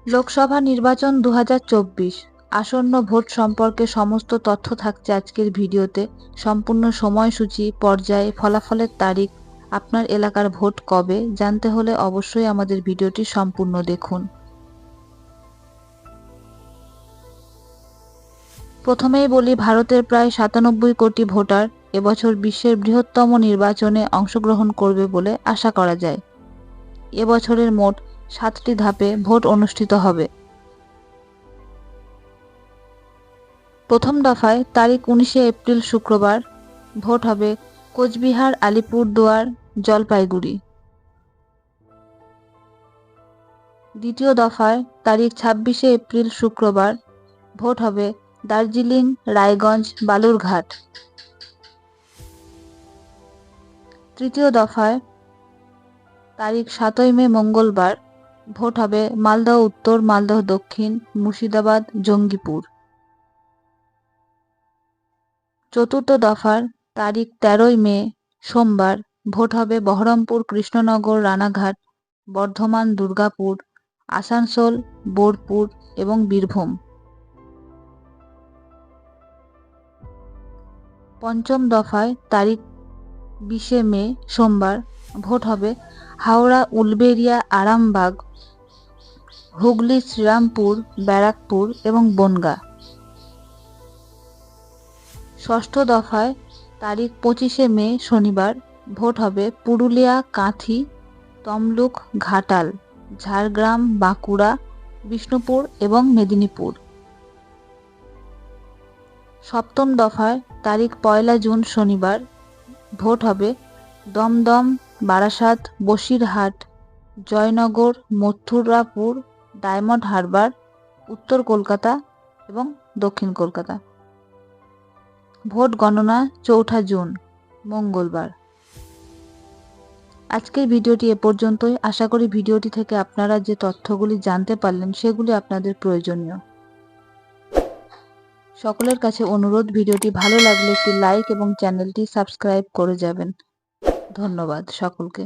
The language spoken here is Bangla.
লোকসভা নির্বাচন 2024 আসন্ন ভোট সম্পর্কে সমস্ত তথ্য থাকছে আজকের ভিডিওতে। সম্পূর্ণ সময়সূচি, পর্যায়ে, ফলাফলের তারিখ, আপনার এলাকার ভোট কবে জানতে হলে অবশ্যই আমাদের ভিডিওটি সম্পূর্ণ দেখুন। প্রথমেই বলি, ভারতের প্রায় 97 কোটি ভোটার এবছর বিশ্বের বৃহত্তম নির্বাচনে অংশগ্রহণ করবে বলে আশা করা যায়। এবছরের মোট 7টি ধাপে ভোট অনুষ্ঠিত হবে। প্রথম দফায় তারিখ 19শে এপ্রিল শুক্রবার ভোট হবে কোচবিহার, আলিপুরদুয়ার, জলপাইগুড়ি। দ্বিতীয় দফায় তারিখ 26শে এপ্রিল শুক্রবার ভোট হবে দার্জিলিং, রায়গঞ্জ, বালুরঘাট। তৃতীয় দফায় তারিখ 7ই মে মঙ্গলবার ভোট হবে মালদহ উত্তর, মালদহ দক্ষিণ, মুর্শিদাবাদ, জঙ্গিপুর। চতুর্থ দফার তারিখ 13ই মে সোমবার ভোট হবে বহরমপুর, কৃষ্ণনগর, রানাঘাট, বর্ধমান, দুর্গাপুর, আসানসোল, বোলপুর এবং বীরভূম। পঞ্চম দফায় তারিখ 20শে মে সোমবার ভোট হবে হাওড়া, উলবেড়িয়া, আরামবাগ, হুগলি, শ্রীরামপুর, ব্যারাকপুর এবং বনগাঁ। ষষ্ঠ দফায় তারিখ 25শে মে শনিবার ভোট হবে পুরুলিয়া, কাঁথি, তমলুক, ঘাটাল, ঝাড়গ্রাম, বাঁকুড়া, বিষ্ণুপুর এবং মেদিনীপুর। সপ্তম দফায় তারিখ 1 জুন শনিবার ভোট হবে দমদম, বারাসাত, বসিরহাট, জয়নগর, মথুরাপুর, ডায়মন্ড হারবার, উত্তর কলকাতা এবং দক্ষিণ কলকাতা। ভোট গণনা 4 জুন মঙ্গলবার। আজকের ভিডিওটি এ পর্যন্তই। আশা করি ভিডিওটি থেকে আপনারা যে তথ্যগুলি জানতে পারলেন সেগুলি আপনাদের প্রয়োজনীয়। সকলের কাছে অনুরোধ, ভিডিওটি ভালো লাগলে একটি লাইক এবং চ্যানেলটি সাবস্ক্রাইব করে যাবেন। ধন্যবাদ সকলকে।